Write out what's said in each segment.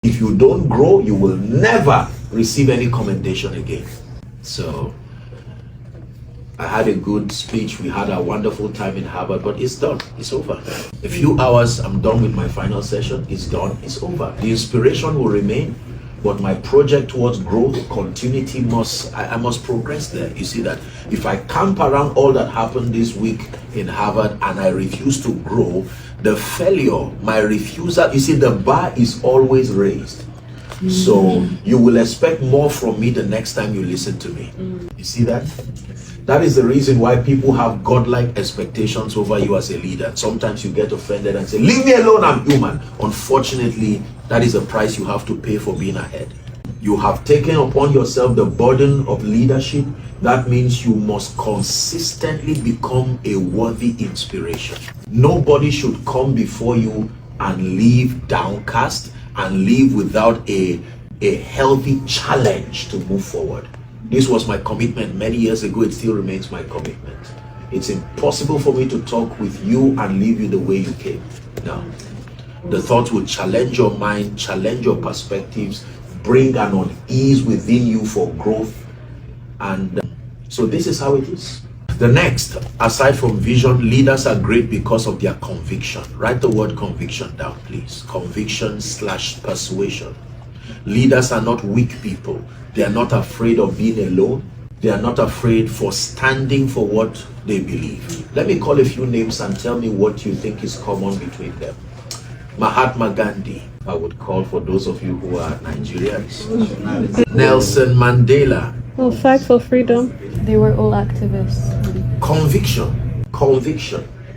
If you don't grow, you will never receive any commendation again. So I had a good speech. We had a wonderful time in Harvard, but it's done. It's over. A few hours, I'm done with my final session. It's done. It's over. The inspiration will remain, but my project towards growth, continuity I must progress there. You see that if I camp around all that happened this week in Harvard and I refuse to grow, the failure, my refusal, you see, the bar is always raised. So you will expect more from me the next time you listen to me. You see that? That is the reason why people have godlike expectations over you as a leader. Sometimes you get offended and say, leave me alone, I'm human. Unfortunately, that is the price you have to pay for being ahead. You have taken upon yourself the burden of leadership. That means you must consistently become a worthy inspiration. Nobody should come before you and leave downcast and leave without a healthy challenge to move forward. This was my commitment many years ago. It still remains my commitment. It's impossible for me to talk with you and leave you the way you came. No. The thoughts will challenge your mind, challenge your perspectives, bring an unease within you for growth. And so this is how it is. The next, aside from vision, leaders are great because of their conviction. Write the word conviction down, please. Conviction/persuasion. Leaders are not weak people. They are not afraid of being alone. They are not afraid for standing for what they believe. Let me call a few names and tell me what you think is common between them. Mahatma Gandhi, I would call for those of you who are Nigerians. Nelson Mandela. Oh, fight for freedom. They were all activists. Conviction.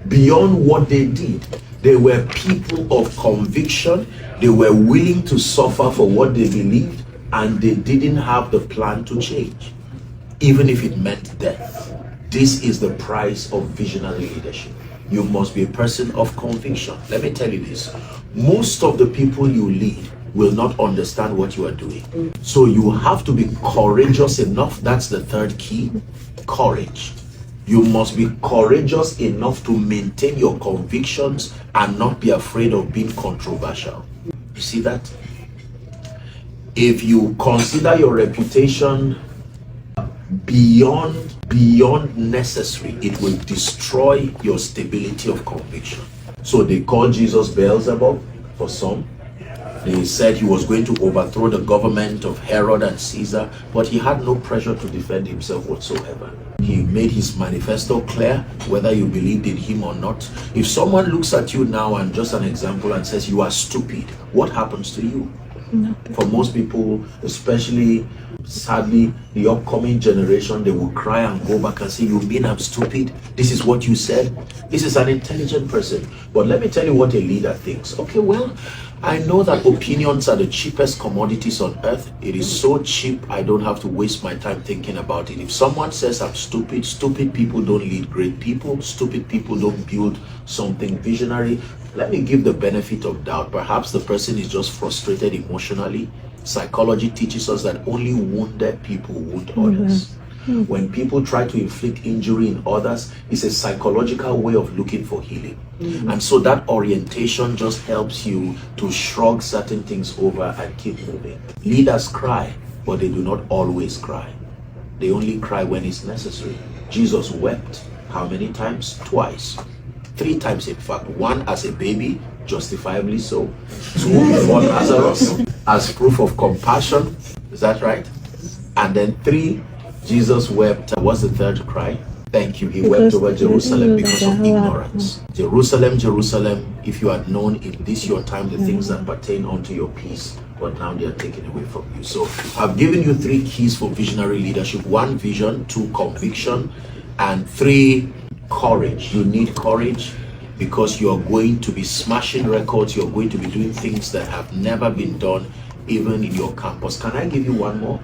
Beyond what they did, they were people of conviction. They were willing to suffer for what they believed, and they didn't have the plan to change, even if it meant death. This is the price of visionary leadership. You must be a person of conviction. Let me tell you this. Most of the people you lead will not understand what you are doing. So you have to be courageous enough. That's the third key. Courage. You must be courageous enough to maintain your convictions and not be afraid of being controversial. You see that? If you consider your reputation beyond necessary, it will destroy your stability of conviction. So they called Jesus Beelzebub for some. They said he was going to overthrow the government of Herod and Caesar, but he had no pressure to defend himself whatsoever. He made his manifesto clear, whether you believed in him or not. If someone looks at you now and just an example and says you are stupid, what happens to you? Nothing. For most people, especially sadly the upcoming generation, they will cry and go back and say, you mean I'm stupid? This is what you said? This is an intelligent person. But let me tell you what a leader thinks. Okay, well, I know that opinions are the cheapest commodities on earth. It is so cheap, I don't have to waste my time thinking about it. If someone says I'm stupid, stupid people don't lead great people. Stupid people don't build something visionary. Let me give the benefit of doubt. Perhaps the person is just frustrated emotionally. Psychology teaches us that only wounded people wound others. When people try to inflict injury in others, it's a psychological way of looking for healing. And so that orientation just helps you to shrug certain things over and keep moving. Leaders cry, but they do not always cry. They only cry when it's necessary. Jesus wept how many times? Twice. 3 times in fact. 1 as a baby, justifiably so. 2 before Lazarus, as proof of compassion. Is that right? And then 3, Jesus wept. What's the third cry? Thank you. He wept over Jerusalem because of ignorance. Jerusalem, Jerusalem, if you had known in this your time the things that pertain unto your peace, but now they are taken away from you. So I've given you 3 keys for visionary leadership. 1, vision. 2, conviction. And 3, courage. You need courage because you are going to be smashing records. You're going to be doing things that have never been done even in your campus. Can I give you one more?